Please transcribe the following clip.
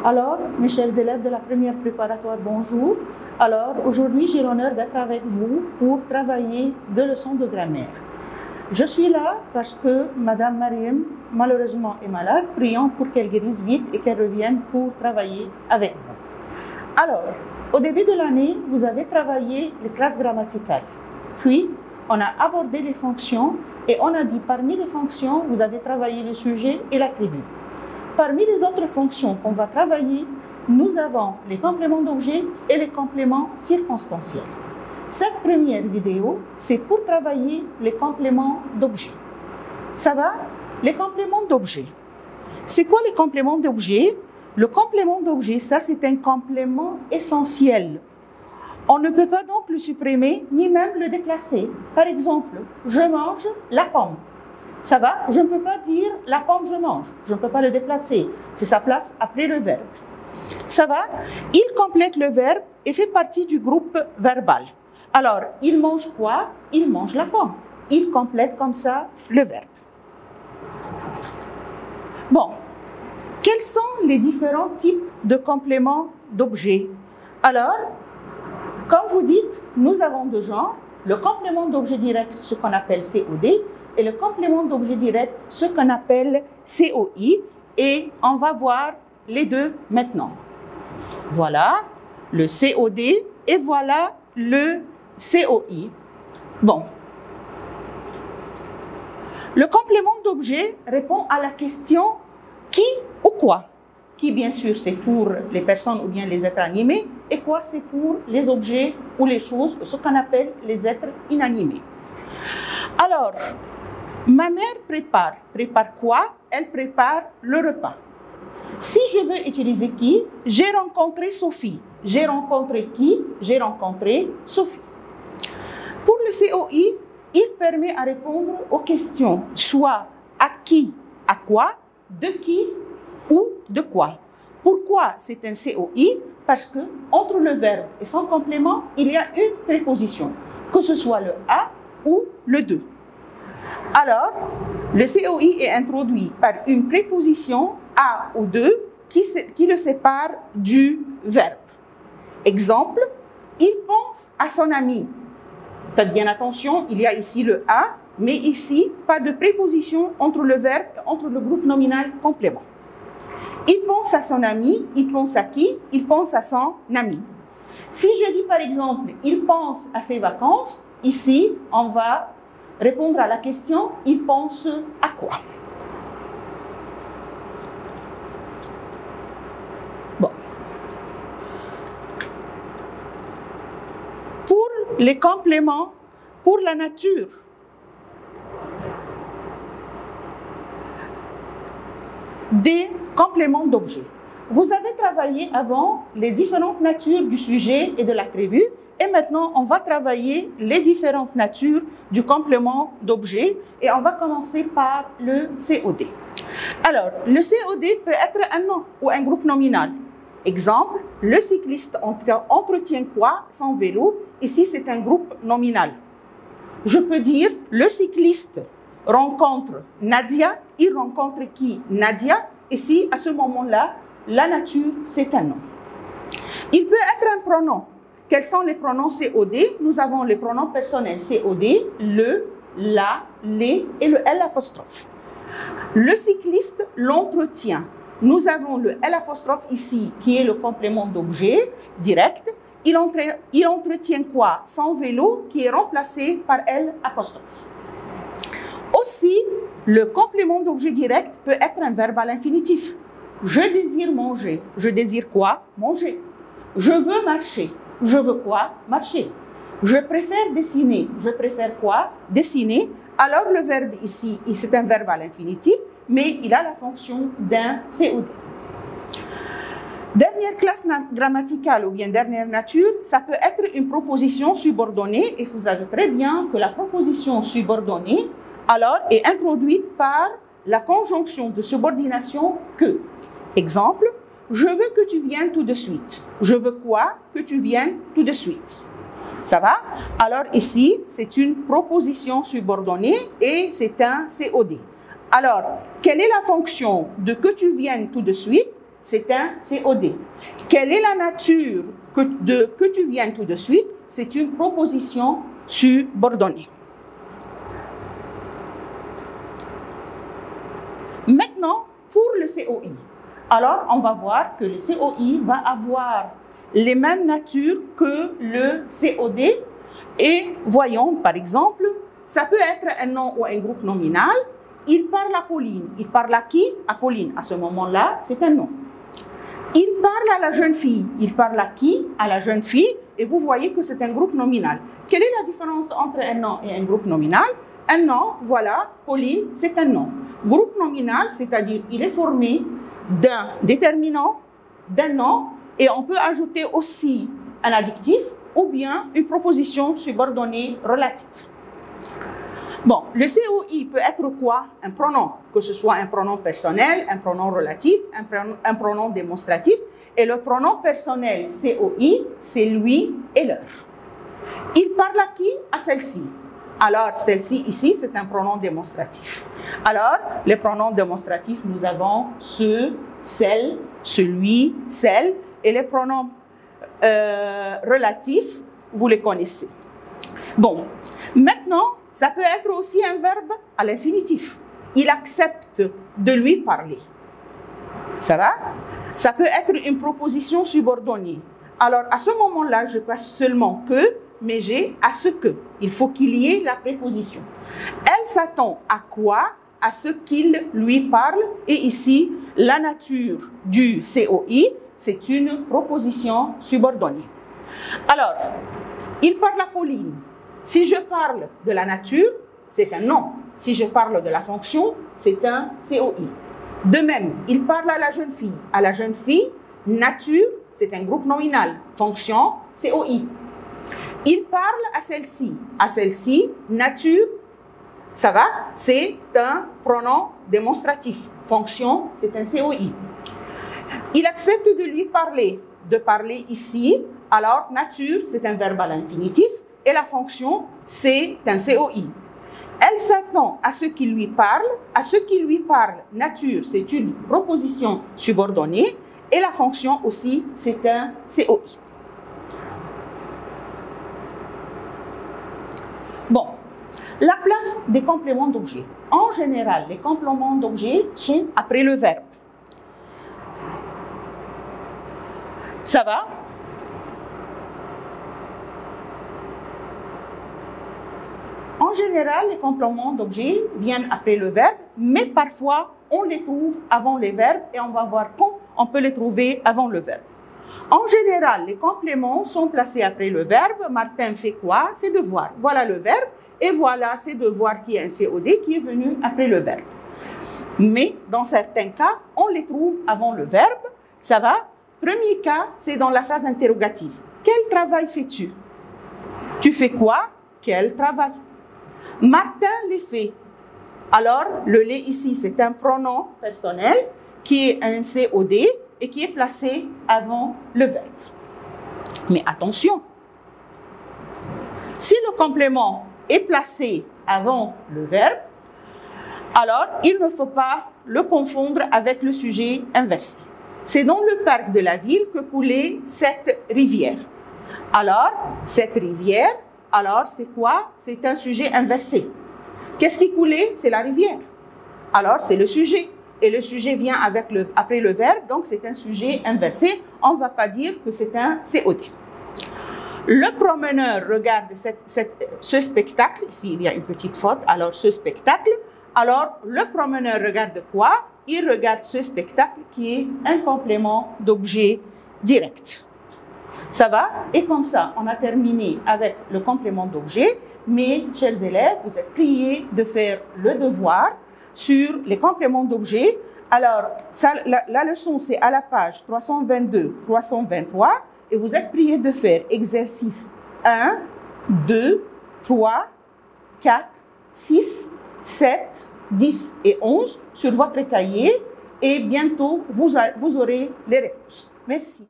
Alors, mes chers élèves de la première préparatoire, bonjour. Alors, aujourd'hui, j'ai l'honneur d'être avec vous pour travailler 2 leçons de grammaire. Je suis là parce que Madame Mariam, malheureusement, est malade. Prions pour qu'elle guérisse vite et qu'elle revienne pour travailler avec vous. Alors, au début de l'année, vous avez travaillé les classes grammaticales. Puis, on a abordé les fonctions et on a dit parmi les fonctions, vous avez travaillé le sujet et l'attribut. Parmi les autres fonctions qu'on va travailler, nous avons les compléments d'objet et les compléments circonstanciels. Cette première vidéo, c'est pour travailler les compléments d'objet. Ça va? Les compléments d'objet. C'est quoi les compléments d'objet? Le complément d'objet, ça c'est un complément essentiel. On ne peut pas donc le supprimer, ni même le déclasser. Par exemple, je mange la pomme. Ça va? Je ne peux pas dire la pomme je mange. Je ne peux pas le déplacer. C'est sa place après le verbe. Ça va? Il complète le verbe et fait partie du groupe verbal. Alors, il mange quoi? Il mange la pomme. Il complète comme ça le verbe. Bon, quels sont les différents types de compléments d'objet? Alors, comme vous dites, nous avons 2 genres. Le complément d'objet direct, ce qu'on appelle COD, et le complément d'objet direct, ce qu'on appelle COI. Et on va voir les 2 maintenant. Voilà le COD et voilà le COI. Bon. Le complément d'objet répond à la question qui ou quoi. Qui, bien sûr, c'est pour les personnes ou bien les êtres animés, et quoi, c'est pour les objets ou les choses, ce qu'on appelle les êtres inanimés. Alors, ma mère prépare. Prépare quoi? Elle prépare le repas. Si je veux utiliser qui, j'ai rencontré Sophie. J'ai rencontré qui? J'ai rencontré Sophie. Pour le COI, il permet à répondre aux questions, soit à qui, à quoi, de qui ou de quoi. Pourquoi c'est un COI? Parce que entre le verbe et son complément, il y a une préposition, que ce soit le à ou le de. Alors, le COI est introduit par une préposition à ou de qui le sépare du verbe. Exemple, il pense à son ami. Faites bien attention, il y a ici le à, mais ici, pas de préposition entre le verbe et entre le groupe nominal complément. Il pense à son ami, il pense à qui? Il pense à son ami. Si je dis par exemple, il pense à ses vacances, ici, on va répondre à la question, il pense à quoi? Bon. Pour les compléments, pour la nature, des compléments d'objet. Vous avez travaillé avant les différentes natures du sujet et de l'attribut, et maintenant on va travailler les différentes natures du complément d'objet, et on va commencer par le COD. Alors, le COD peut être un nom ou un groupe nominal. Exemple, le cycliste entretient quoi? Son vélo. Ici, c'est un groupe nominal. Je peux dire, le cycliste rencontre Nadia. Il rencontre qui? Nadia. Ici, à ce moment-là, la nature, c'est un nom. Il peut être un pronom. Quels sont les pronoms COD? Nous avons les pronoms personnels COD, le, la, les et le L apostrophe. Le cycliste l'entretient. Nous avons le L apostrophe ici, qui est le complément d'objet direct. Il entretient quoi? Son vélo, qui est remplacé par L apostrophe. Aussi, le complément d'objet direct peut être un verbe à l'infinitif. Je désire manger. Je désire quoi? Manger. Je veux marcher. Je veux quoi? Marcher. Je préfère dessiner. Je préfère quoi? Dessiner. Alors, le verbe ici, c'est un verbe à l'infinitif, mais il a la fonction d'un COD. Dernière classe grammaticale ou bien dernière nature, ça peut être une proposition subordonnée, et vous savez très bien que la proposition subordonnée, alors, est introduite par la conjonction de subordination que. Exemple, je veux que tu viennes tout de suite. Je veux quoi? Que tu viennes tout de suite. Ça va? Alors ici, c'est une proposition subordonnée et c'est un COD. Alors, quelle est la fonction de que tu viennes tout de suite? c'est un COD. Quelle est la nature que tu viens tout de suite? C'est une proposition subordonnée. Maintenant, pour le COI, alors on va voir que le COI va avoir les mêmes natures que le COD. Et voyons, par exemple, ça peut être un nom ou un groupe nominal. Il parle à Pauline. Il parle à qui? À Pauline. À ce moment-là, c'est un nom. Il parle à la jeune fille. Il parle à qui? À la jeune fille. Et vous voyez que c'est un groupe nominal. Quelle est la différence entre un nom et un groupe nominal? Un nom, voilà, Pauline, c'est un nom. Groupe nominal, c'est-à-dire il est formé d'un déterminant, d'un nom, et on peut ajouter aussi un adjectif ou bien une proposition subordonnée relative. Bon, le COI peut être quoi? Un pronom, que ce soit un pronom personnel, un pronom relatif, un pronom démonstratif. Et le pronom personnel COI, c'est lui et leur. Il parle à qui? À celle-ci. Alors, celle-ci ici, c'est un pronom démonstratif. Alors, les pronoms démonstratifs, nous avons ce, celle, celui, celle. Et les pronoms relatifs, vous les connaissez. Bon, maintenant, ça peut être aussi un verbe à l'infinitif. Il accepte de lui parler. Ça va? Ça peut être une proposition subordonnée. Alors, à ce moment-là, je passe seulement que, mais j'ai à ce que. Il faut qu'il y ait la préposition. Elle s'attend à quoi? À ce qu'il lui parle. Et ici, la nature du COI, c'est une proposition subordonnée. Alors, il parle à Pauline. Si je parle de la nature, c'est un nom. Si je parle de la fonction, c'est un COI. De même, il parle à la jeune fille. À la jeune fille, nature, c'est un groupe nominal. Fonction, COI. Il parle à celle-ci. À celle-ci, nature, ça va? C'est un pronom démonstratif. Fonction, c'est un COI. Il accepte de lui parler. De parler ici, alors nature, c'est un verbe à l'infinitif. Et la fonction, c'est un COI. Elle s'attend à ce qu'il lui parle. À ce qu'il lui parle, nature, c'est une proposition subordonnée. Et la fonction aussi, c'est un COI. Bon, la place des compléments d'objet. En général, les compléments d'objet sont après le verbe. Ça va? En général, les compléments d'objet viennent après le verbe, mais parfois, on les trouve avant les verbes et on va voir quand on peut les trouver avant le verbe. En général, les compléments sont placés après le verbe. Martin fait quoi? Ses devoirs. Voilà le verbe. Et voilà ses devoirs qui est un COD qui est venu après le verbe. Mais dans certains cas, on les trouve avant le verbe. Ça va? Premier cas, c'est dans la phrase interrogative. Quel travail fais-tu? Tu fais quoi? Quel travail? Martin les fait. Alors, le les ici, c'est un pronom personnel qui est un COD et qui est placé avant le verbe. Mais attention, si le complément est placé avant le verbe, alors il ne faut pas le confondre avec le sujet inversé. C'est dans le parc de la ville que coulait cette rivière. Alors, cette rivière, alors c'est quoi? C'est un sujet inversé. Qu'est-ce qui coulait? C'est la rivière. Alors, c'est le sujet. Et le sujet vient après le verbe, donc c'est un sujet inversé. On ne va pas dire que c'est un COD. Le promeneur regarde ce spectacle. Ici, il y a une petite faute. Alors, ce spectacle. Alors, le promeneur regarde quoi? Il regarde ce spectacle qui est un complément d'objet direct. Ça va? Et comme ça, on a terminé avec le complément d'objet. Mais, chers élèves, vous êtes priés de faire le devoir sur les compléments d'objet. Alors, ça, la leçon, c'est à la page 322-323. Et vous êtes priés de faire exercice 1, 2, 3, 4, 6, 7, 10 et 11 sur votre cahier. Et bientôt, vous aurez les réponses. Merci.